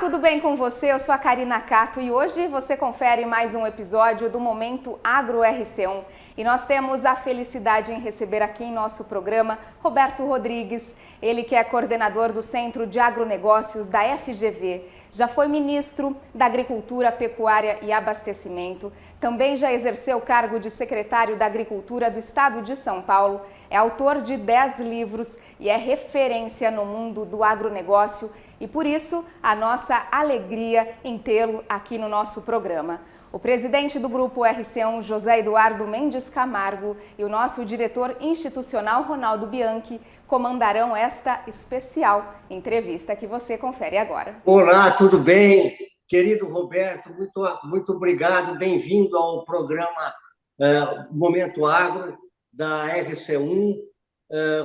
tudo bem com você? Eu sou a Karina Cato e hoje você confere mais um episódio do Momento Agro RC1. E nós temos a felicidade em receber aqui em nosso programa Roberto Rodrigues, ele que é coordenador do Centro de Agronegócios da FGV. Já foi ministro da Agricultura, Pecuária e Abastecimento. Também já exerceu o cargo de secretário da Agricultura do Estado de São Paulo. É autor de 10 livros e é referência no mundo do agronegócio. E por isso, a nossa alegria em tê-lo aqui no nosso programa. O presidente do Grupo RC1, José Eduardo Mendes Camargo, e o nosso diretor institucional, Ronaldo Bianchi, comandarão esta especial entrevista que você confere agora. Olá, tudo bem? Querido Roberto, muito obrigado. Bem-vindo ao programa Momento Agro, da RC1.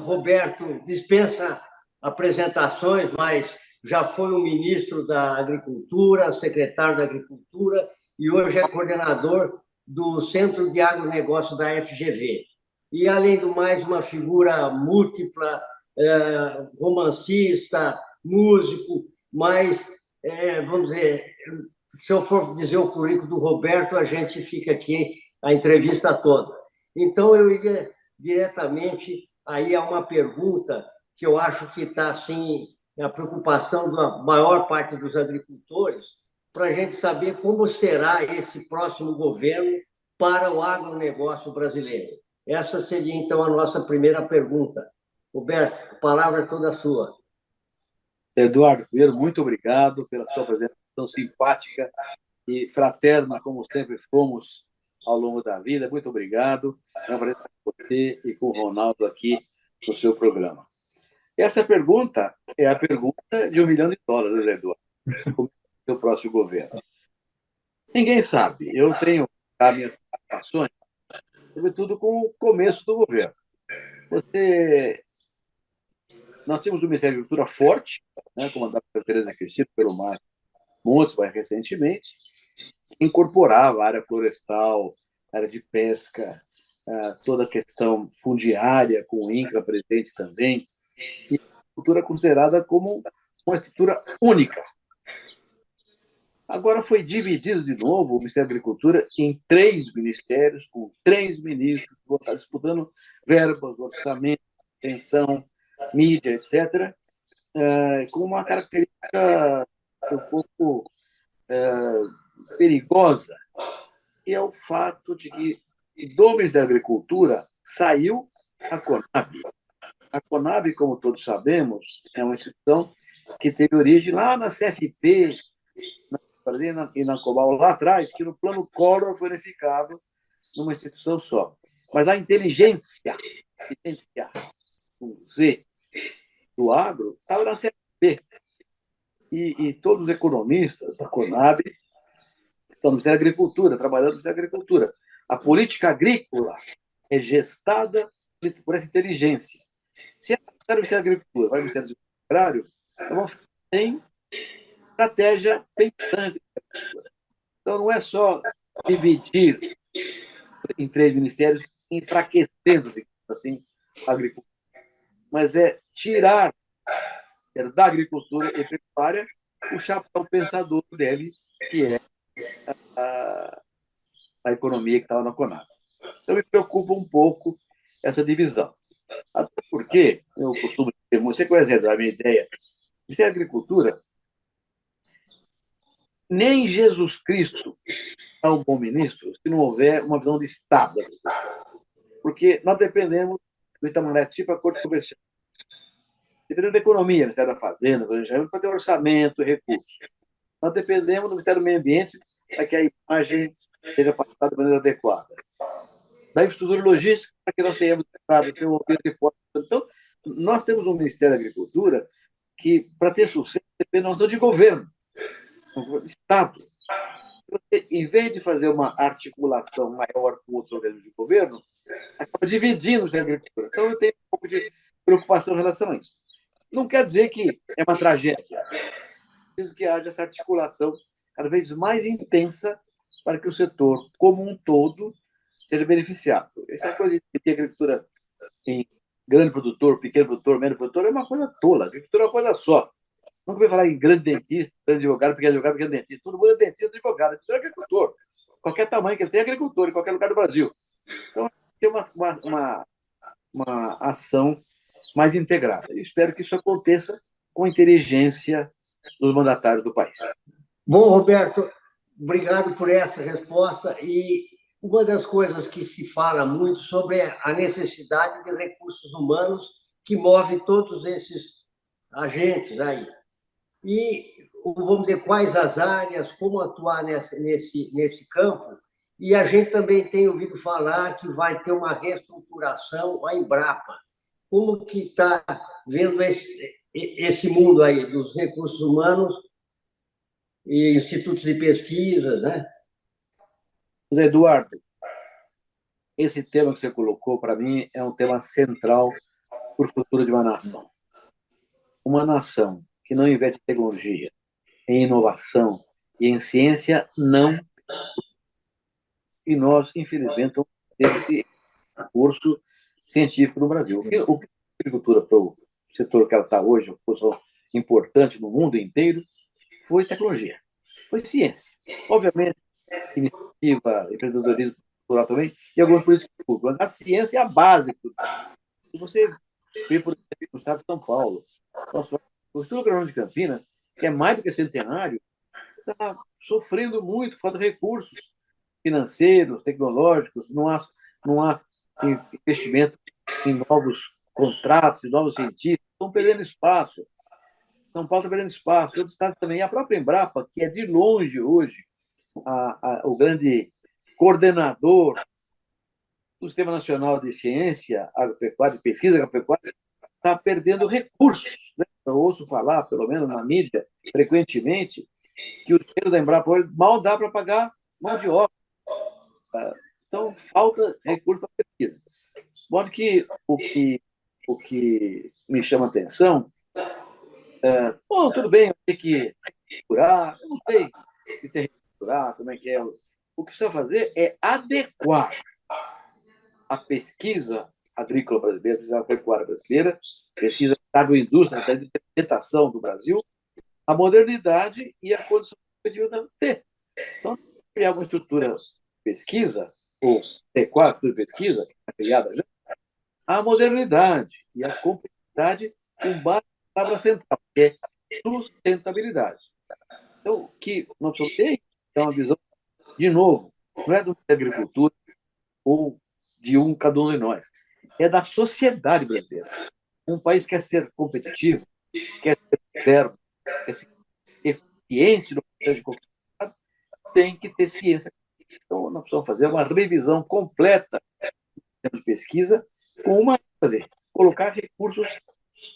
Roberto, dispensa apresentações, mas já foi um ministro da Agricultura, secretário da Agricultura e hoje é coordenador do Centro de Agronegócio da FGV. E, além do mais, uma figura múltipla, romancista, músico, mas, vamos dizer, se eu for dizer o currículo do Roberto, a gente fica aqui a entrevista toda. Então, eu iria diretamente aí a uma pergunta que eu acho que está, assim, a preocupação da maior parte dos agricultores, para a gente saber como será esse próximo governo para o agronegócio brasileiro. Essa seria, então, a nossa primeira pergunta. Roberto, a palavra é toda sua. Eduardo, primeiro, muito obrigado pela sua apresentação simpática e fraterna, como sempre fomos ao longo da vida. Muito obrigado. É um prazer com você e com o Ronaldo aqui no seu programa. Essa pergunta é a pergunta de $1 milhão, Eduardo, como é o próximo governo. Ninguém sabe. Eu tenho as minhas preocupações, sobretudo com o começo do governo. Nós tínhamos um Ministério da Agricultura forte, né, comandado pela Tereza Cristina, pelo Márcio Montes, mais recentemente, que incorporava a área florestal, a área de pesca, toda a questão fundiária, com o INCRA presente também, e a agricultura considerada como uma estrutura única. Agora foi dividido de novo o Ministério da Agricultura em 3 ministérios, com 3 ministros, que vão estar disputando verbas, orçamento, pensão, mídia, etc., com uma característica um pouco perigosa, que é o fato de que do Ministério da Agricultura saiu a Conab. A Conab, como todos sabemos, é uma instituição que teve origem lá na CFP e na Cobal, lá atrás, que no plano Collor foi unificado numa instituição só. Mas a inteligência com Z, do agro, estava na CFP. E todos os economistas da Conab estão no Ministério da Agricultura, trabalhando no Ministério da Agricultura. A política agrícola é gestada por essa inteligência. Se é necessário o Ministério da Agricultura, vai o Ministério do Agrário, então tem estratégia pensante. Então, não é só dividir em 3 ministérios, enfraquecendo, assim, a agricultura, mas é tirar da agricultura e pecuária o chapéu pensador dele, que é a economia que estava na Conab. Então, me preocupa um pouco essa divisão. Até porque, eu costumo dizer, você conhece a minha ideia, isso é agricultura, nem Jesus Cristo é um bom ministro se não houver uma visão de Estado. Porque nós dependemos do Itamaraty para acordos comerciais. Dependemos da economia, Ministério da Fazenda, para ter orçamento e recursos. Nós dependemos do Ministério do Meio Ambiente para que a imagem seja passada de maneira adequada. Da infraestrutura logística, para que nós tenhamos Então, nós temos um Ministério da Agricultura que, para ter sucesso, depende da noção de governo, de Estado. Você, em vez de fazer uma articulação maior com outros organismos de governo, acaba dividindo a agricultura. Então, eu tenho um pouco de preocupação em relação a isso. Não quer dizer que é uma tragédia. Preciso que haja essa articulação cada vez mais intensa para que o setor, como um todo, seja beneficiado. Essa coisa de ter agricultura em grande produtor, pequeno produtor, médio produtor, é uma coisa tola. A agricultura é uma coisa só. Nunca ouvi falar em grande dentista, grande advogado, pequeno advogado, pequeno dentista. Todo mundo é dentista, advogado, é agricultor. Qualquer tamanho que ele tem, é agricultor, em qualquer lugar do Brasil. Então, tem uma ação mais integrada. Eu espero que isso aconteça com a inteligência dos mandatários do país. Bom, Roberto, obrigado por essa resposta. E uma das coisas que se fala muito sobre a necessidade de recursos humanos que move todos esses agentes aí. E, vamos dizer, quais as áreas, como atuar nesse campo. E a gente também tem ouvido falar que vai ter uma reestruturação, a Embrapa. Como que está vendo esse mundo aí dos recursos humanos e institutos de pesquisas, né? Eduardo, esse tema que você colocou, para mim, é um tema central para o futuro de uma nação. Uma nação que não investe em tecnologia, em inovação e em ciência, não. E nós, infelizmente, não temos esse curso científico no Brasil. O que a agricultura, para o setor que ela está hoje, uma posição importante no mundo inteiro, foi tecnologia, foi ciência. Obviamente, iniciativa, empreendedorismo cultural também, e algumas políticas públicas. Mas a ciência é a base. Se você vê, por exemplo, no estado de São Paulo, o Instituto Agronômico de Campinas, que é mais do que centenário, está sofrendo muito, falta de recursos financeiros, tecnológicos, não há investimento em novos contratos, em novos cientistas, estão perdendo espaço. São Paulo está perdendo espaço, outros estados também. A própria Embrapa, que é de longe hoje o grande coordenador do Sistema Nacional de Ciência Agropecuária, de Pesquisa Agropecuária, está perdendo recursos. Né? Eu ouço falar, pelo menos na mídia, frequentemente, que o dinheiro da Embrapa hoje mal dá para pagar mão de obra. Então, falta recurso para pesquisa. De modo que o que me chama a atenção bom, tudo bem, eu tenho que reestruturar, eu não sei se é reestruturar, como é que é. O que precisa fazer é adequar a pesquisa agrícola brasileira, a pesquisa agropecuária brasileira, pesquisa agroindústria, da alimentação do Brasil, a modernidade e a condição competitiva da ter. Então, criar uma estrutura de pesquisa, ou adequar a estrutura de pesquisa, que está criada já, a modernidade e a complexidade com base na palavra central, que é sustentabilidade. Então, o que nós precisamos ter é uma visão, de novo, não é da agricultura ou de cada um de nós, é da sociedade brasileira. Um país quer ser competitivo, quer ser verbo, quer ser eficiente no processo de competitividade, tem que ter ciência. Então, nós precisamos fazer uma revisão completa de pesquisa com colocar recursos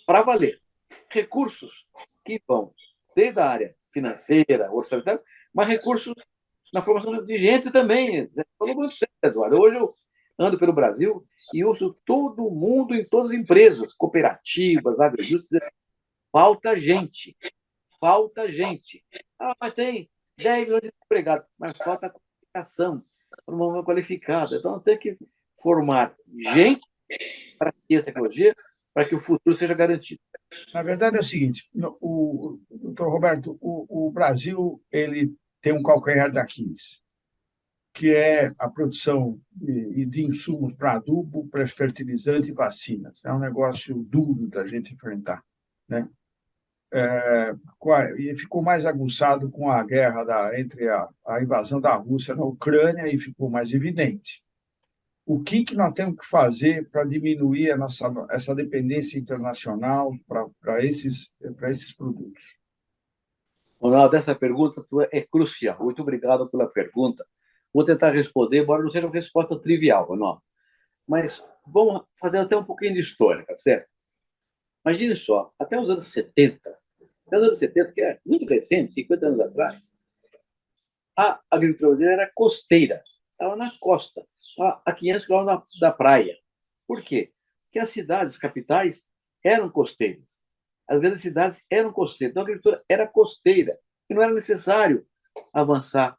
para valer. Recursos que vão desde a área financeira, orçamentária, mas recursos na formação de gente também. Falou muito certo, Eduardo. Hoje eu ando pelo Brasil e ouço todo mundo em todas as empresas, cooperativas, agroindústrias, falta gente. Falta gente. Mas tem 10 milhões de empregados, mas falta qualificação, uma qualificada. Então tem que formar gente para a tecnologia, para que o futuro seja garantido. Na verdade é o seguinte, doutor Roberto, o Brasil ele tem um calcanhar daqueles, que é a produção de insumos para adubo, para fertilizante e vacinas. É um negócio duro da gente enfrentar, né? E ficou mais aguçado com a guerra entre a invasão da Rússia na Ucrânia e ficou mais evidente. O que nós temos que fazer para diminuir essa dependência internacional para esses produtos? Ronaldo, essa pergunta é crucial. Muito obrigado pela pergunta. Vou tentar responder, embora não seja uma resposta trivial, Ronaldo. Mas vamos fazer até um pouquinho de história, tá certo? Imagine só, até os anos 70, que é muito recente, 50 anos atrás, a agricultura brasileira era costeira, estava na costa, a 500 quilômetros da praia. Por quê? Porque as cidades capitais eram costeiras. As grandes cidades eram costeiras. Então, a agricultura era costeira. E não era necessário avançar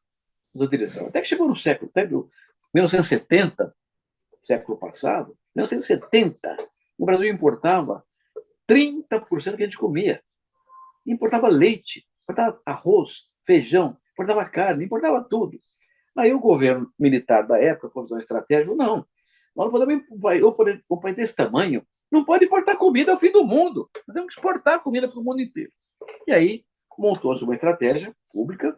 na direção. Até que chegou no século, até 1970, século passado, 1970, o Brasil importava 30% do que a gente comia. Importava leite, importava arroz, feijão, importava carne, importava tudo. Aí o governo militar da época, com visão estratégica, nós não podemos um país desse tamanho, não pode importar comida ao fim do mundo. Nós temos que exportar comida para o mundo inteiro. E aí montou-se uma estratégia pública,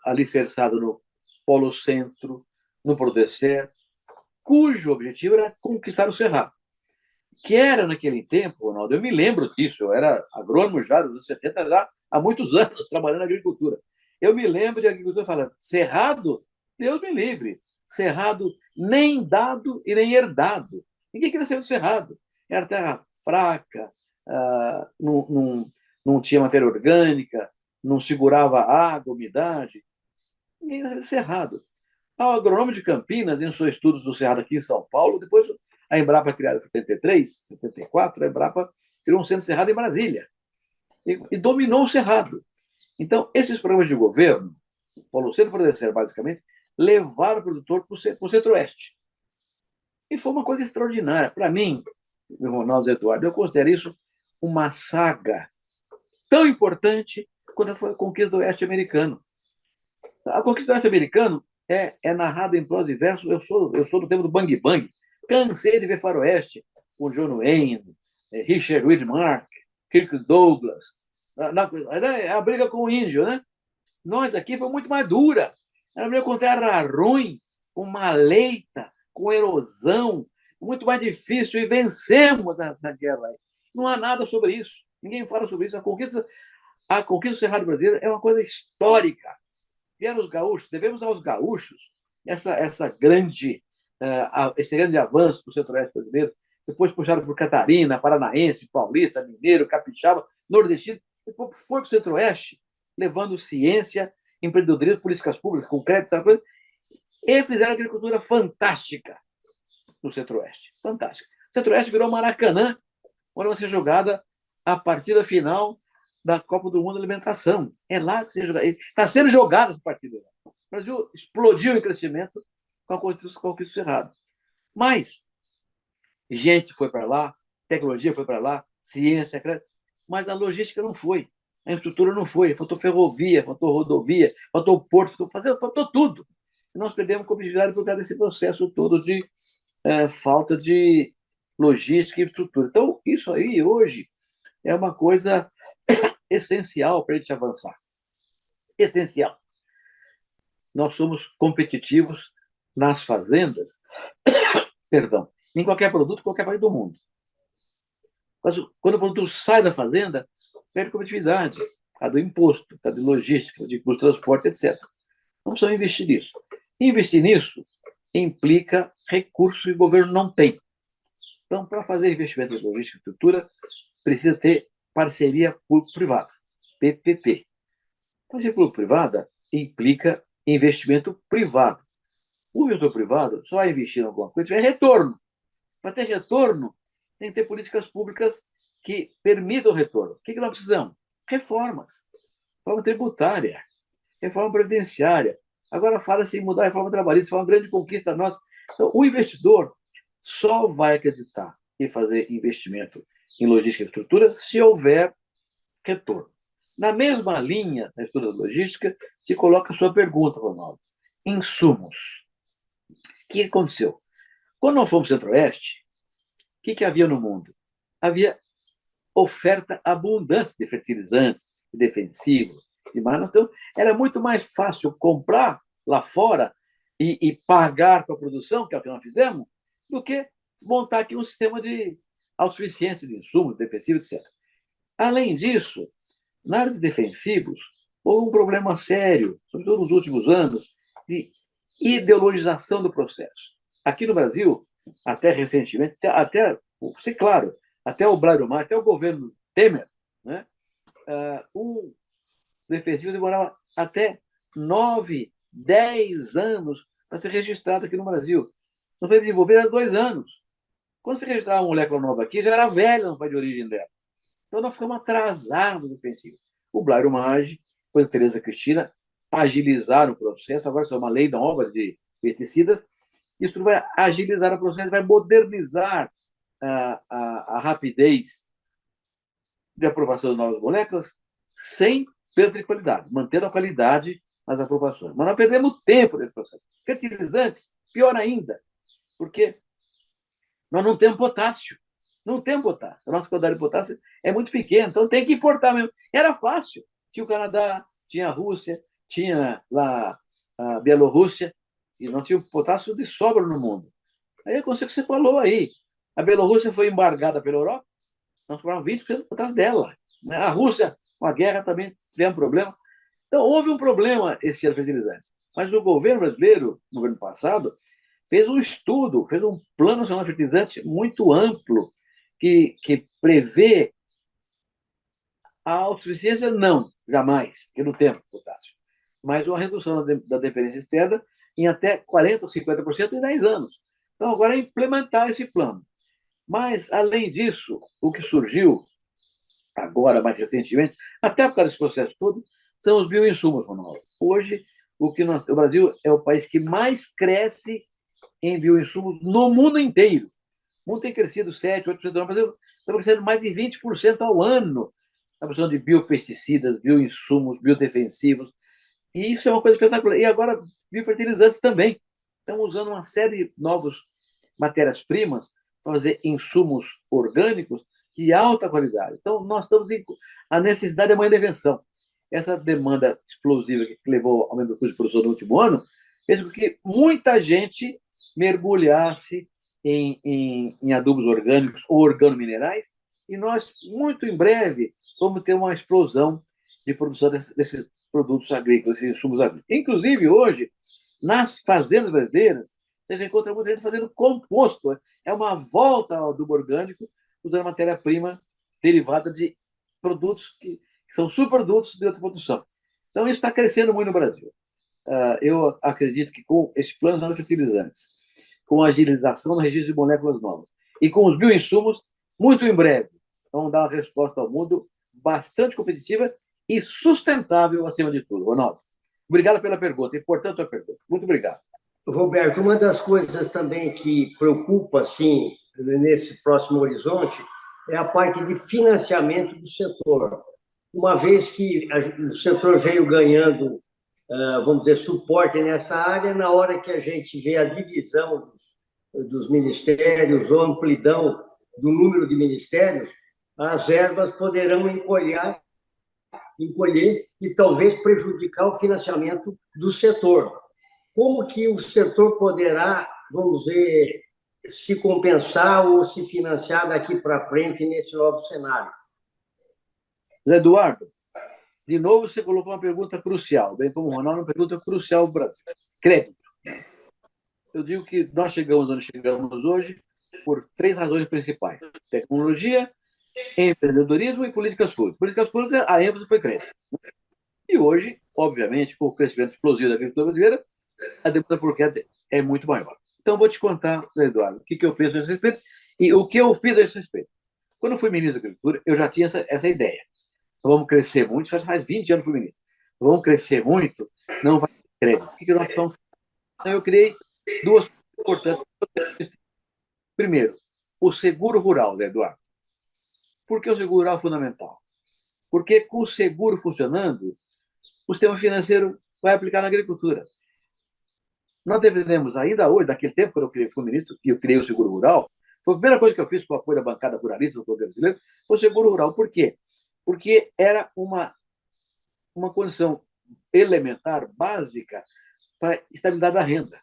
alicerçada no Polo Centro, no Prodecer, cujo objetivo era conquistar o Cerrado. Que era, naquele tempo, Ronaldo, eu me lembro disso, eu era agrônomo já nos anos 70, já há muitos anos, trabalhando na agricultura. Eu me lembro de agricultura falando, Cerrado, Deus me livre, Cerrado nem dado e nem herdado. Ninguém queria ser do Cerrado. Era terra fraca, não tinha matéria orgânica, não segurava água, umidade. Ninguém queria ser Cerrado. O agrônomo de Campinas, em seus estudos do Cerrado aqui em São Paulo, depois a Embrapa criada em 73, 74, a Embrapa criou um centro de Cerrado em Brasília e dominou o Cerrado. Então, esses programas de governo, o Polo Centro Prodecer, basicamente, levaram o produtor para o Centro-Oeste. E foi uma coisa extraordinária. Para mim, meu Ronaldo Eduardo, eu considero isso uma saga tão importante quanto foi a conquista do Oeste americano. A conquista do Oeste americano é narrada em prosa e verso. Eu sou do tempo do Bang Bang. Cansei de ver faroeste com John Wayne, Richard Widmark, Kirk Douglas. A briga com o índio, né? Nós aqui foi muito mais dura. Era briga com terra ruim, com maleita, com erosão, muito mais difícil, e vencemos essa guerra aí. Não há nada sobre isso. Ninguém fala sobre isso. A conquista do Cerrado brasileiro é uma coisa histórica. Vieram os gaúchos, devemos aos gaúchos esse grande avanço do Centro-Oeste brasileiro. Depois puxaram por Catarina, Paranaense, Paulista, Mineiro, Capixaba, Nordestino. Depois foi para o Centro-Oeste, levando ciência, empreendedorismo, políticas públicas, com crédito, e fizeram agricultura fantástica no Centro-Oeste. Fantástica. O Centro-Oeste virou Maracanã, onde vai ser jogada a partida final da Copa do Mundo de Alimentação. É lá que está sendo jogada essa partida. O Brasil explodiu em crescimento com a conquista do Cerrado. Mas gente foi para lá, tecnologia foi para lá, ciência, mas a logística não foi, a infraestrutura não foi, faltou ferrovia, faltou rodovia, faltou porto, faltou tudo. E nós perdemos competitividade por causa desse processo todo de falta de logística e infraestrutura. Então, isso aí, hoje, é uma coisa essencial para a gente avançar. Essencial. Nós somos competitivos nas fazendas, perdão, em qualquer produto, em qualquer país do mundo. Mas quando o produto sai da fazenda, perde competitividade, a do imposto, a de logística, de custo de transporte, etc. Não precisamos investir nisso. Investir nisso implica recursos que o governo não tem. Então, para fazer investimento em logística e estrutura, precisa ter parceria público-privada, PPP. Parceria público-privada implica investimento privado. O investidor privado só vai investir em alguma coisa se tiver retorno. Para ter retorno, tem que ter políticas públicas que permitam o retorno. O que nós precisamos? Reformas. Reforma tributária, reforma previdenciária. Agora fala-se em mudar a reforma trabalhista, foi uma grande conquista nossa. Então, o investidor só vai acreditar em fazer investimento em logística e infraestrutura se houver retorno. Na mesma linha da estrutura da logística, se coloca a sua pergunta, Ronaldo. Insumos. O que aconteceu? Quando nós fomos Centro-Oeste, o que havia no mundo? Havia oferta abundante de fertilizantes, de defensivos, de mais. Então, era muito mais fácil comprar lá fora e pagar para a produção, que é o que nós fizemos, do que montar aqui um sistema de autossuficiência de insumos, defensivos, etc. Além disso, na área de defensivos, houve um problema sério, sobretudo nos últimos anos, de ideologização do processo. Aqui no Brasil, até recentemente, até o Bradomar, até o governo Temer, né, o defensivo demorava até 9, 10 anos para ser registrado aqui no Brasil. Não foi desenvolvido há 2 anos. Quando você registrava uma molécula nova aqui, já era velha no país de origem dela. Então, nós ficamos atrasados no defensivo. O Blairo Maggi, depois a Tereza Cristina, agilizaram o processo. Agora, isso é uma lei nova de pesticidas. Isso vai agilizar o processo, vai modernizar a rapidez de aprovação de novas moléculas sem perda de qualidade, mantendo a qualidade nas aprovações. Mas nós perdemos tempo nesse processo. Fertilizantes, pior ainda, porque nós não temos potássio. Não temos potássio. A nossa quantidade de potássio é muito pequena, então tem que importar mesmo. Era fácil. Tinha o Canadá, tinha a Rússia, tinha lá a Bielorrússia, e nós tínhamos potássio de sobra no mundo. Aí aconteceu o que você falou aí. A Bielorrússia foi embargada pela Europa, nós comprávamos 20% do potássio dela. A Rússia, com a guerra, também tivemos problema. Então, houve um problema esse ano fertilizante. Mas o governo brasileiro, no governo passado, fez um estudo, fez um plano nacional de fertilizante muito amplo, que prevê a autossuficiência, não, jamais, porque não temos potássio, mas uma redução da dependência externa em até 40% ou 50% em 10 anos. Então, agora é implementar esse plano. Mas, além disso, o que surgiu agora, mais recentemente, até por causa desse processo todo, são os bioinsumos, Ronaldo. Hoje, o Brasil é o país que mais cresce em bioinsumos no mundo inteiro. O mundo tem crescido 7%, 8% ao ano. O Brasil está crescendo mais de 20% ao ano. A produção de biopesticidas, bioinsumos, biodefensivos. E isso é uma coisa espetacular. E agora, biofertilizantes também. Estamos usando uma série de novas matérias-primas para fazer insumos orgânicos de alta qualidade. Então, nós estamos em a necessidade é uma intervenção. Essa demanda explosiva que levou ao aumento do custo de produção no último ano fez com que muita gente mergulhasse em adubos orgânicos ou organominerais, e nós, muito em breve, vamos ter uma explosão de produção desses produtos agrícolas, desses insumos agrícolas. Inclusive, hoje, nas fazendas brasileiras, você encontra muita gente fazendo composto. É uma volta ao adubo orgânico, usando matéria-prima derivada de produtos que são subprodutos de outra produção. Então, isso está crescendo muito no Brasil. Eu acredito que com esse plano de fertilizantes, com a agilização no registro de moléculas novas e com os bioinsumos, muito em breve, vamos dar uma resposta ao mundo bastante competitiva e sustentável, acima de tudo. Ronaldo, obrigado pela pergunta. Importante a pergunta. Muito obrigado. Roberto, uma das coisas também que preocupa, assim, nesse próximo horizonte, é a parte de financiamento do setor. Uma vez que o setor veio ganhando, vamos dizer, suporte nessa área, na hora que a gente vê a divisão dos ministérios ou amplidão do número de ministérios, as verbas poderão encolher e talvez prejudicar o financiamento do setor. Como que o setor poderá, vamos dizer, se compensar ou se financiar daqui para frente nesse novo cenário? Zé Eduardo, de novo você colocou uma pergunta crucial, bem como o Ronaldo, uma pergunta crucial para o Brasil. Crédito. Eu digo que nós chegamos onde chegamos hoje por 3 razões principais: tecnologia, empreendedorismo e políticas públicas. Políticas públicas, a ênfase foi crédito. E hoje, obviamente, com o crescimento explosivo da agricultura brasileira, a demanda por crédito é muito maior. Então, vou te contar, Eduardo, o que eu penso a esse respeito e o que eu fiz a esse respeito. Quando eu fui ministro da Agricultura, eu já tinha essa ideia. Vamos crescer muito, faz mais 20 anos que fui ministro. Vamos crescer muito, não vai ter crédito. O que nós estamos fazendo? Então, eu criei 2 coisas importantes. Primeiro, o seguro rural, Eduardo. Por que o seguro rural é fundamental? Porque com o seguro funcionando, o sistema financeiro vai aplicar na agricultura. Nós devemos, ainda hoje, daquele tempo que eu fui ministro, e eu criei o seguro rural, foi a primeira coisa que eu fiz com o apoio da bancada ruralista do governo brasileiro, foi o seguro rural. Por quê? Porque era uma condição elementar, básica, para a estabilidade da renda.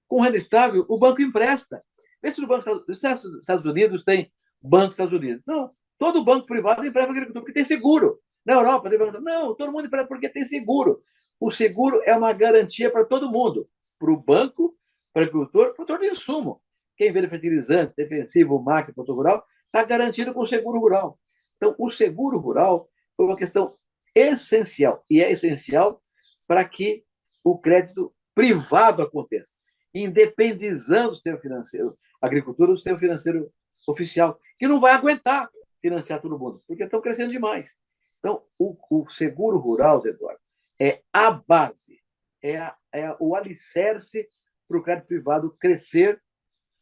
Com renda estável, o banco empresta. Vê se no banco dos Estados Unidos tem banco dos Estados Unidos. Não, todo banco privado empresta para a agricultura, porque tem seguro. Na Europa, tem banco. Não, todo mundo empresta porque tem seguro. O seguro é uma garantia para todo mundo. Para o banco, para o agricultor, para o produtor de insumo. Quem vende fertilizante, defensivo, máquina, produtor rural, está garantido com o seguro rural. Então, o seguro rural foi uma questão essencial, e é essencial para que o crédito privado aconteça, independizando o sistema financeiro, a agricultura do sistema financeiro oficial, que não vai aguentar financiar todo mundo, porque estão crescendo demais. Então, o seguro rural, Zé Eduardo, é a base, é o alicerce para o crédito privado crescer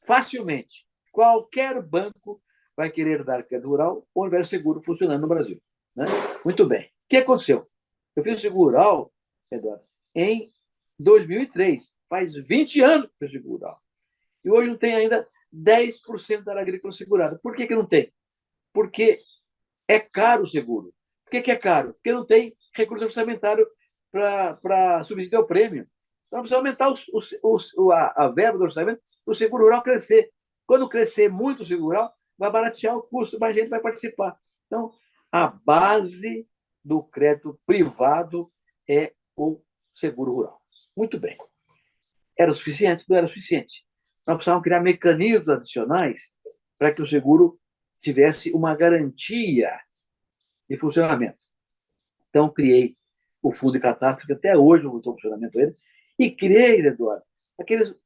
facilmente. Qualquer banco vai querer dar crédito rural ou houver seguro funcionando no Brasil. Né? Muito bem. O que aconteceu? Eu fiz o seguro rural, Eduardo, em 2003. Faz 20 anos que eu fiz o seguro rural. E hoje não tem ainda 10% da área agrícola segurada. Por que não tem? Porque é caro o seguro. Por que é caro? Porque não tem recurso orçamentário para subsidiar o prêmio. Então, precisa aumentar a verba do orçamento para o seguro rural crescer. Quando crescer muito o seguro rural, vai baratear o custo, mais gente vai participar. Então, a base do crédito privado é o seguro rural. Muito bem. Era o suficiente? Não era o suficiente. Nós precisávamos criar mecanismos adicionais para que o seguro tivesse uma garantia de funcionamento. Então, criei o Fundo de Catástrofe, que até hoje não botou funcionamento ele, e criei, Eduardo,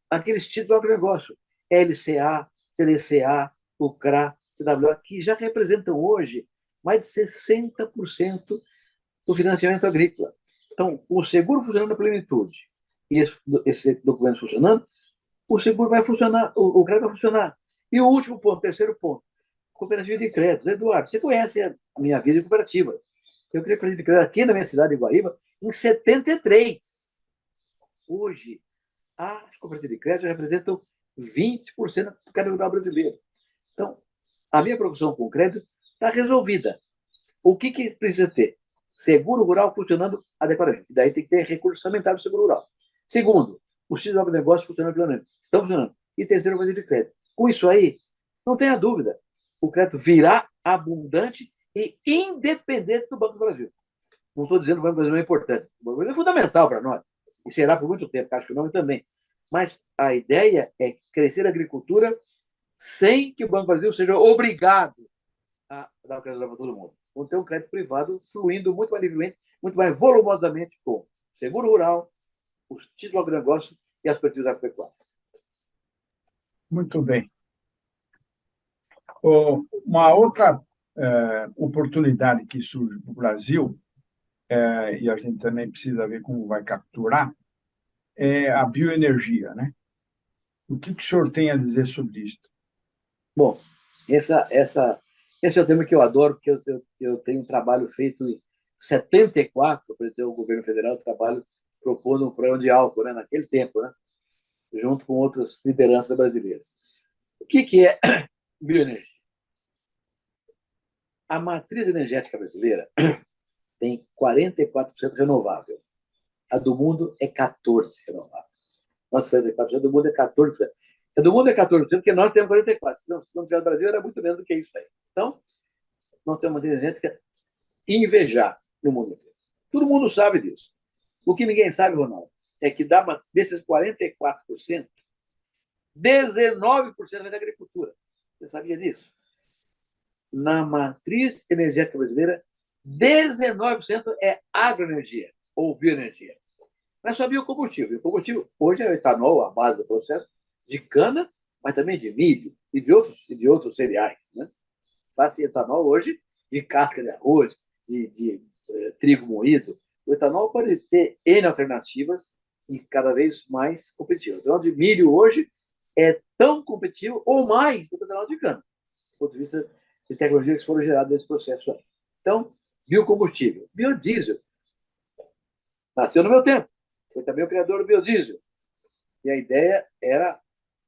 aqueles títulos do agronegócio, LCA, CDCA, o CRA, CWA, que já representam hoje mais de 60% do financiamento agrícola. Então, o seguro funcionando na plenitude e esse documento funcionando, o seguro vai funcionar, o crédito vai funcionar. E o último ponto, terceiro ponto, cooperativa de crédito. Eduardo, você conhece a minha vida de cooperativa. Eu criei cooperativa de crédito aqui na minha cidade de Guaíba em 73. Hoje, as cooperativas de crédito representam 20% do crédito rural brasileiro. Então, a minha produção com crédito está resolvida. O que precisa ter? Seguro rural funcionando adequadamente. E daí tem que ter recurso orçamentário do seguro rural. Segundo, os títulos de agronegócio funcionando plenamente. Estão funcionando. E terceiro, cooperativa de crédito. Com isso aí, não tenha dúvida, o crédito virá abundante e independente do Banco do Brasil. Não estou dizendo que o Banco do Brasil não é importante. O Banco do Brasil é fundamental para nós. E será por muito tempo, acho que o nome também. Mas a ideia é crescer a agricultura sem que o Banco do Brasil seja obrigado a dar o crédito para todo mundo. Vamos ter um crédito privado fluindo muito mais livremente, muito mais volumosamente com o seguro rural, os títulos do agronegócio e as cooperativas agropecuárias. Muito bem. Uma outra oportunidade que surge para o Brasil, e a gente também precisa ver como vai capturar, é a bioenergia, né? O que o senhor tem a dizer sobre isso? Bom, esse é o tema que eu adoro, porque eu tenho um trabalho feito em 74, para o governo federal, trabalho propondo um programa de álcool, né, naquele tempo, né, junto com outras lideranças brasileiras. O que é bioenergia? A matriz energética brasileira tem 44% renovável. A do mundo é 14% renovável. Nossa, 44% do mundo é 14%. A do mundo é 14%, porque nós temos 44%. Se não tiver no Brasil, era muito menos do que isso aí. Então, nós temos uma matriz energética invejar no mundo inteiro. Todo mundo sabe disso. O que ninguém sabe, Ronaldo, é que desses 44%, 19% é da agricultura. Você sabia disso? Na matriz energética brasileira, 19% é agroenergia ou bioenergia. Não é só biocombustível. Biocombustível hoje é o etanol, a base do processo de cana, mas também de milho e de outros cereais. Né? Faz-se etanol hoje de casca de arroz, de trigo moído. O etanol pode ter N alternativas e cada vez mais competitivo. O etanol de milho hoje é tão competitivo ou mais do que o etanol de cana, do ponto de vista de tecnologias que foram geradas nesse processo aí. Então, biocombustível. Biodiesel. Nasceu no meu tempo. Foi também o criador do biodiesel. E a ideia era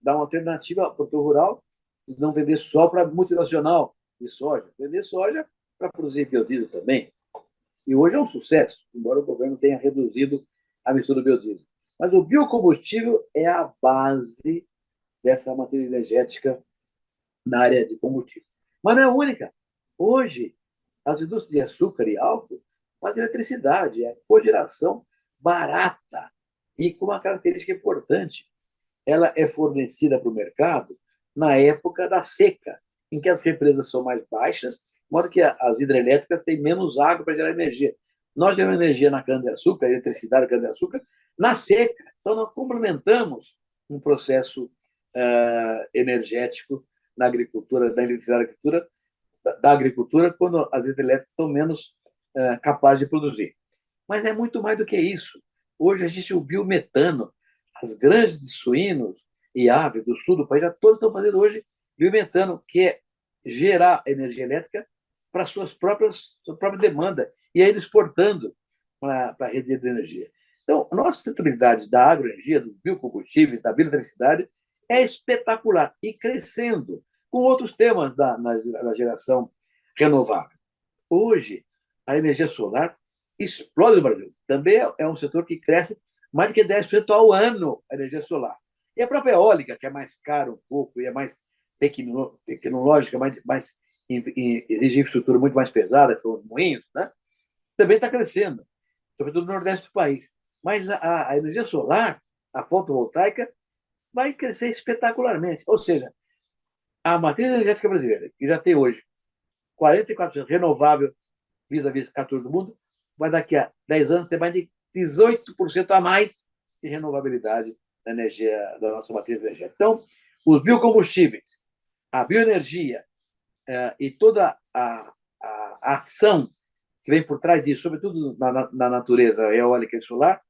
dar uma alternativa ao produtor rural e não vender só para multinacional de soja. Vender soja para produzir biodiesel também. E hoje é um sucesso, embora o governo tenha reduzido a mistura do biodiesel. Mas o biocombustível é a base dessa matriz energética na área de combustível. Mas não é a única. Hoje, as indústrias de açúcar e álcool fazem eletricidade, é cogeração barata e com uma característica importante. Ela é fornecida para o mercado na época da seca, em que as represas são mais baixas, de modo que as hidrelétricas têm menos água para gerar energia. Nós geramos energia na cana-de-açúcar, eletricidade na cana-de-açúcar, na seca. Então, nós complementamos um processo energético na agricultura, da eletricidade da agricultura, quando as hidrelétricas estão menos capazes de produzir. Mas é muito mais do que isso. Hoje existe o biometano. As granjas de suínos e aves do sul do país já todas estão fazendo hoje biometano, que é gerar energia elétrica para sua própria demanda, e aí exportando para a rede de energia. Então, a nossa sustentabilidade da agroenergia, dos biocombustíveis, da bioeletricidade, é espetacular e crescendo com outros temas na geração renovável. Hoje, a energia solar explode no Brasil. Também é um setor que cresce mais de que 10% ao ano, a energia solar. E a própria eólica, que é mais cara um pouco e é mais tecnológica, exige infraestrutura muito mais pesada, que são os moinhos, né? Também está crescendo, sobretudo no Nordeste do país. Mas a energia solar, a fotovoltaica, vai crescer espetacularmente. Ou seja, a matriz energética brasileira, que já tem hoje 44% renovável vis-à-vis 14% do mundo, vai daqui a 10 anos ter mais de 18% a mais de renovabilidade da energia, da nossa matriz energética. Então, os biocombustíveis, a bioenergia e toda a ação que vem por trás disso, sobretudo na natureza eólica e solar,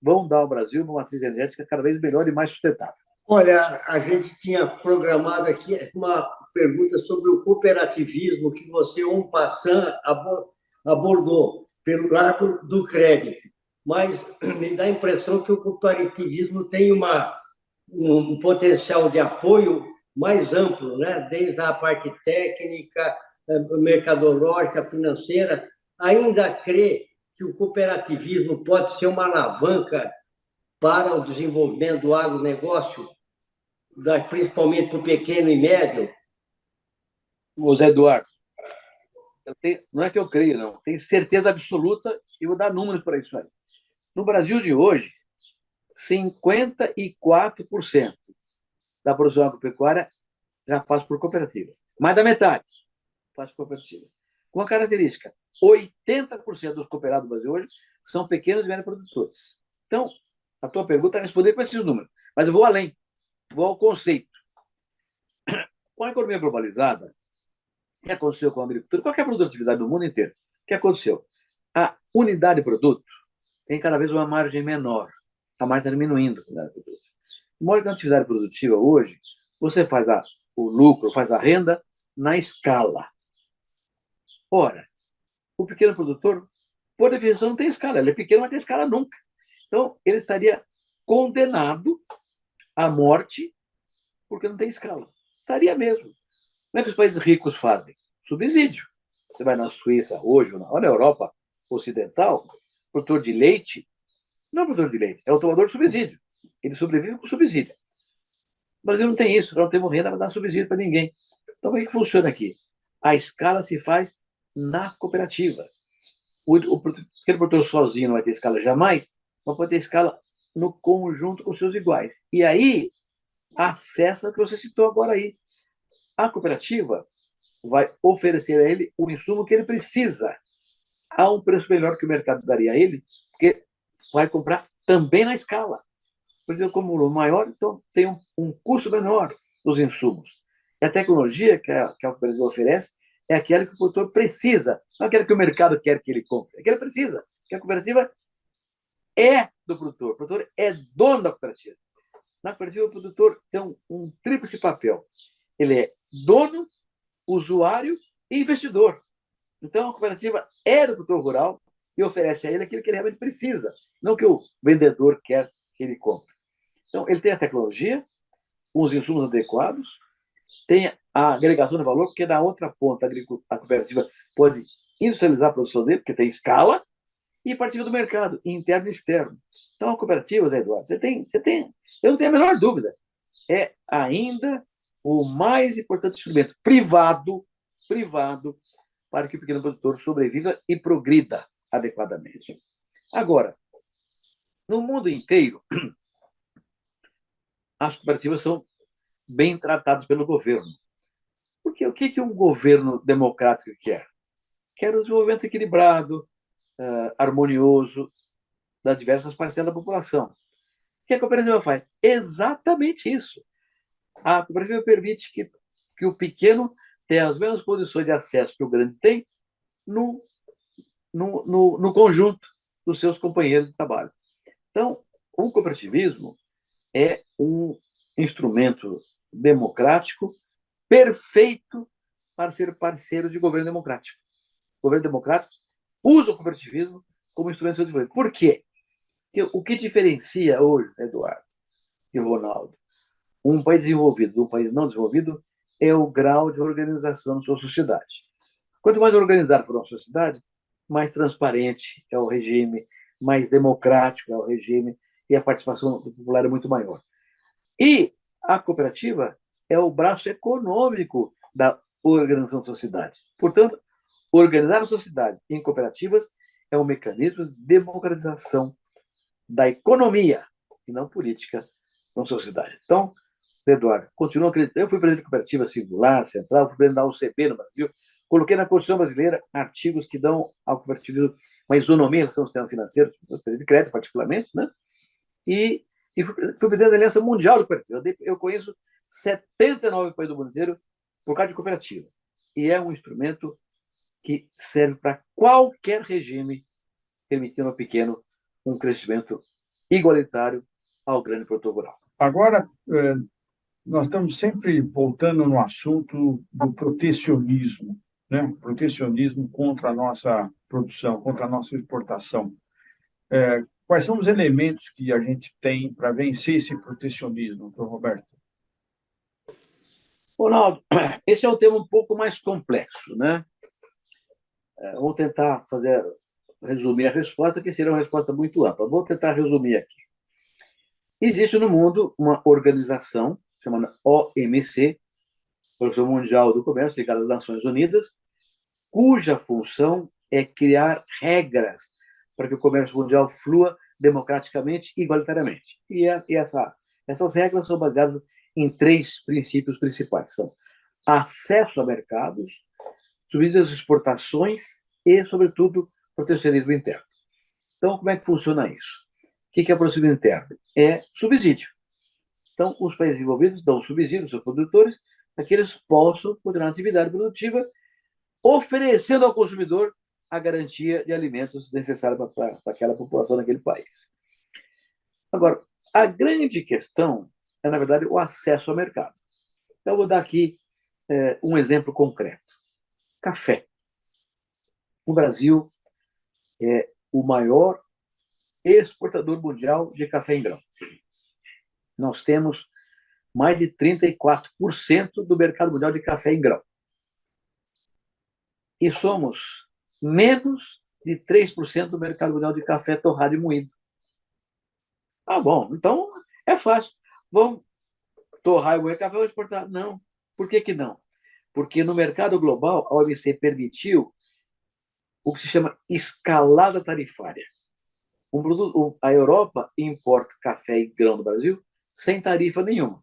vão dar ao Brasil uma matriz energética cada vez melhor e mais sustentável. Olha, a gente tinha programado aqui uma pergunta sobre o cooperativismo que você, en passant, abordou pelo lado do crédito, mas me dá a impressão que o cooperativismo tem um potencial de apoio mais amplo, né? Desde a parte técnica, mercadológica, financeira. Ainda crê que o cooperativismo pode ser uma alavanca para o desenvolvimento do agronegócio, principalmente para o pequeno e médio? José Eduardo, não é que eu creio, não. Tenho certeza absoluta e vou dar números para isso aí. No Brasil de hoje, 54% da produção agropecuária já passa por cooperativa. Mais da metade passa por cooperativa. Com a característica, 80% dos cooperados do Brasil hoje são pequenos e médios produtores. Então, a tua pergunta é responder com esses números. Mas eu vou além, vou ao conceito. Com a economia globalizada, o que aconteceu com a agricultura? Qualquer produtividade do mundo inteiro. O que aconteceu? A unidade de produto tem cada vez uma margem menor. A margem está diminuindo. Maior que a atividade produtiva hoje, você faz o lucro, faz a renda na escala. Ora, o pequeno produtor, por definição, não tem escala. Ele é pequeno, mas não tem escala nunca. Então, ele estaria condenado à morte porque não tem escala. Estaria mesmo. Como é que os países ricos fazem? Subsídio. Você vai na Suíça hoje, ou na Europa Ocidental, produtor de leite, não é produtor de leite, é o tomador de subsídio. Ele sobrevive com subsídio. O Brasil não tem isso, não temos renda para dar subsídio para ninguém. Então, como é que funciona aqui? A escala se faz na cooperativa. O pequeno produtor sozinho não vai ter escala jamais, mas pode ter escala no conjunto com seus iguais. E aí, acessa o que você citou agora aí. A cooperativa vai oferecer a ele o insumo que ele precisa a um preço melhor que o mercado daria a ele, porque vai comprar também na escala. Por exemplo, como o maior, então tem um custo menor dos insumos. E a tecnologia que a cooperativa oferece é aquela que o produtor precisa, não aquela que o mercado quer que ele compre, é que ele precisa, que a cooperativa é do produtor. O produtor é dono da cooperativa. Na cooperativa, o produtor tem um tríplice papel. Ele é dono, usuário e investidor. Então, a cooperativa é do produtor rural e oferece a ele aquilo que ele realmente precisa, não que o vendedor quer que ele compre. Então, ele tem a tecnologia, os insumos adequados, tem a agregação de valor, porque na outra ponta a cooperativa pode industrializar a produção dele, porque tem escala, e participa do mercado, interno e externo. Então, a cooperativa, Zé Eduardo, eu não tenho a menor dúvida, é ainda o mais importante instrumento privado, para que o pequeno produtor sobreviva e progrida adequadamente. Agora, no mundo inteiro, as cooperativas são bem tratadas pelo governo. Porque o que um governo democrático quer? Quer um desenvolvimento equilibrado, harmonioso das diversas parcelas da população. O que a cooperativa faz? Exatamente isso. A cooperativa permite que o pequeno tenha as mesmas condições de acesso que o grande tem no conjunto dos seus companheiros de trabalho. Então, o cooperativismo é um instrumento democrático perfeito para ser parceiro de governo democrático. O governo democrático usa o cooperativismo como instrumento de desenvolvimento. Por quê? Porque o que diferencia hoje, Eduardo e Ronaldo, um país desenvolvido de um país não desenvolvido é o grau de organização da sua sociedade. Quanto mais organizada for a sociedade, mais transparente é o regime, mais democrático é o regime e a participação popular é muito maior. E a cooperativa é o braço econômico da organização da sociedade. Portanto, organizar a sociedade em cooperativas é um mecanismo de democratização da economia e não política na sociedade. Então, Eduardo, continua acreditando. Eu fui presidente de cooperativa singular, central, fui presidente da UCB no Brasil, coloquei na Constituição Brasileira artigos que dão ao cooperativismo uma isonomia em relação ao sistema financeiro, presidente de crédito particularmente, né? E fui presidente da Aliança Mundial do Cooperativo. Eu conheço 79 países do mundo inteiro por causa de cooperativa. E é um instrumento que serve para qualquer regime, permitindo ao pequeno um crescimento igualitário ao grande produtor rural. Agora, nós estamos sempre voltando no assunto do protecionismo, né? Protecionismo contra a nossa produção, contra a nossa exportação. Quais são os elementos que a gente tem para vencer esse protecionismo, doutor Roberto? Ronaldo, esse é um tema um pouco mais complexo, né? Vou tentar resumir a resposta, que seria uma resposta muito ampla. Vou tentar resumir aqui. Existe no mundo uma organização chamada OMC, Organização Mundial do Comércio, ligada às Nações Unidas, cuja função é criar regras para que o comércio mundial flua democraticamente e igualitariamente. Essas regras são baseadas em 3 princípios principais. São acesso a mercados, subsídios às exportações e, sobretudo, protecionismo interno. Então, como é que funciona isso? O que é protecionismo interno? É subsídio. Então, os países desenvolvidos dão subsídio aos seus produtores para que eles possam continuar a atividade produtiva, oferecendo ao consumidor a garantia de alimentos necessários para aquela população daquele país. Agora, a grande questão é, na verdade, o acesso ao mercado. Então, eu vou dar aqui um exemplo concreto. Café. O Brasil é o maior exportador mundial de café em grão. Nós temos mais de 34% do mercado mundial de café em grão. E somos menos de 3% do mercado mundial de café torrado e moído. Ah, bom, então é fácil. Vamos torrar e moer café ou exportar? Não. Por que não? Porque no mercado global, a OMC permitiu o que se chama escalada tarifária. A Europa importa café e grão do Brasil sem tarifa nenhuma.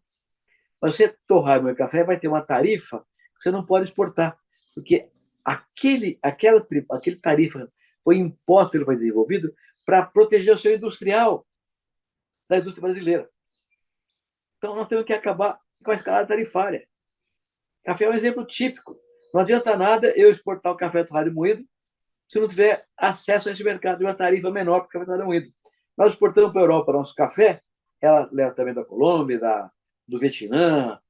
Mas você torrar e moer café, vai ter uma tarifa que você não pode exportar, porque aquele tarifa foi imposto pelo país desenvolvido para proteger o seu industrial da indústria brasileira. Então, nós temos que acabar com a escalada tarifária. Café é um exemplo típico. Não adianta nada eu exportar o café torrado e moído se não tiver acesso a esse mercado de uma tarifa menor para o café torrado e moído. Nós exportamos para a Europa nosso café, ela leva também da Colômbia, do Vietnã,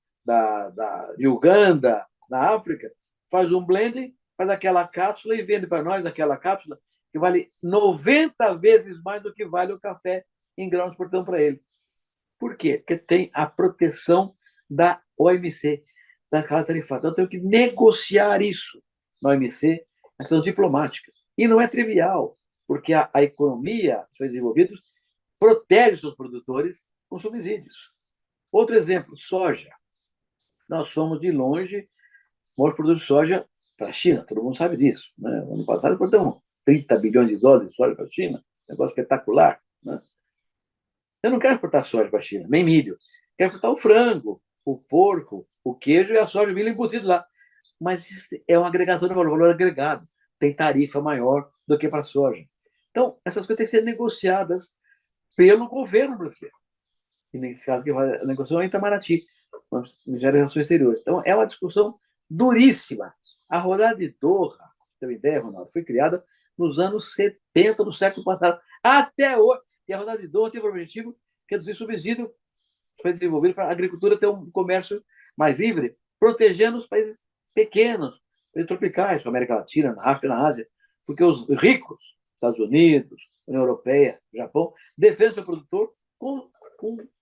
de Uganda, da África, faz um blending, faz aquela cápsula e vende para nós aquela cápsula que vale 90 vezes mais do que vale o café em grão exportando para ele. Por quê? Porque tem a proteção da OMC, da escala tarifária. Então, eu tenho que negociar isso na OMC, na questão diplomática. E não é trivial, porque a economia dos países desenvolvidos protege seus produtores com subsídios. Outro exemplo, soja. Nós somos, de longe, o maior produtor de soja para a China, todo mundo sabe disso. Né? Ano passado, exportamos 30 bilhões de dólares de soja para a China, negócio espetacular. Né? Eu não quero exportar soja para a China, nem milho. Quero exportar o frango, o porco, o queijo e a soja, o milho embutido lá. Mas isso é uma agregação de valor agregado. Tem tarifa maior do que para a soja. Então, essas coisas têm que ser negociadas pelo governo brasileiro. E nesse caso, a negociação é em Itamaraty, no Ministério das Relações Exteriores. Então, é uma discussão duríssima. A rodada de Doha, tem uma ideia, Ronaldo, foi criada nos anos 70 do século passado, até hoje. E a rodada de Doha teve o objetivo de reduzir subsídio para desenvolver para a agricultura ter um comércio mais livre, protegendo os países pequenos, tropicais, na América Latina, na África, na Ásia, porque os ricos, Estados Unidos, União Europeia, Japão, defendem o seu produtor com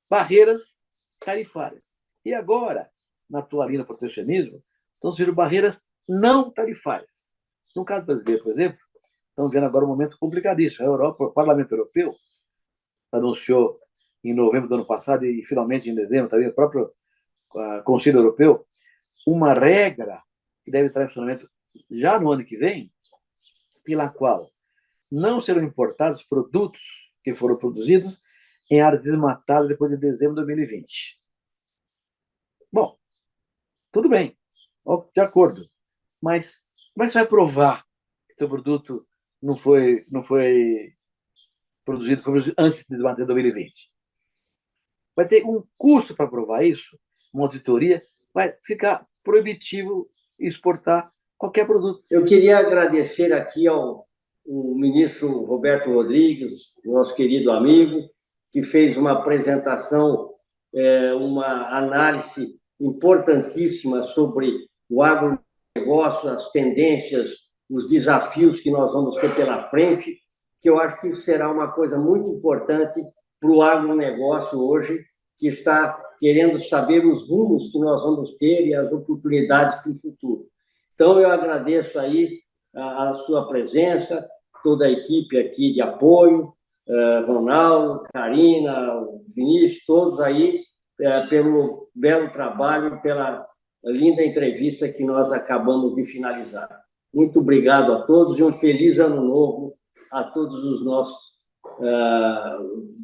barreiras tarifárias. E agora, na atual linha do protecionismo, estão surgindo barreiras não tarifárias. No caso brasileiro, por exemplo, estamos vendo agora um momento complicadíssimo. A Europa, o Parlamento Europeu anunciou em novembro do ano passado e finalmente em dezembro, também o próprio Conselho Europeu, uma regra que deve entrar em funcionamento já no ano que vem, pela qual não serão importados produtos que foram produzidos em áreas desmatadas depois de dezembro de 2020. Bom, tudo bem, de acordo, mas como é que você vai provar que o seu produto não foi produzido antes de desmatar em 2020? Vai ter um custo para provar isso, uma auditoria, vai ficar proibitivo exportar qualquer produto. Eu queria agradecer aqui ao ministro Roberto Rodrigues, nosso querido amigo, que fez uma apresentação, uma análise importantíssima sobre o agronegócio, as tendências, os desafios que nós vamos ter pela frente, que eu acho que isso será uma coisa muito importante para o agronegócio hoje, que está querendo saber os rumos que nós vamos ter e as oportunidades para o futuro. Então, eu agradeço aí a sua presença, toda a equipe aqui de apoio, Ronaldo, Karina, Vinícius, todos aí, pelo belo trabalho, pela linda entrevista que nós acabamos de finalizar. Muito obrigado a todos e um feliz ano novo a todos os nossos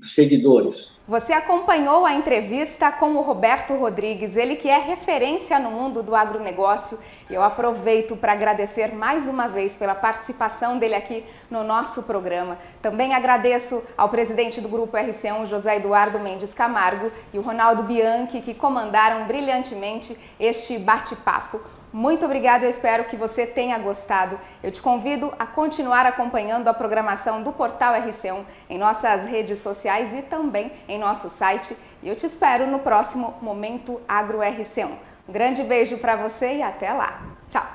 seguidores. Você acompanhou a entrevista com o Roberto Rodrigues, ele que é referência no mundo do agronegócio. Eu aproveito para agradecer mais uma vez pela participação dele aqui no nosso programa. Também agradeço ao presidente do Grupo RC1, José Eduardo Mendes Camargo, e o Ronaldo Bianchi, que comandaram brilhantemente este bate-papo. Muito obrigada, eu espero que você tenha gostado. Eu te convido a continuar acompanhando a programação do Portal RC1 em nossas redes sociais e também em nosso site. E eu te espero no próximo Momento Agro RC1. Um grande beijo para você e até lá. Tchau!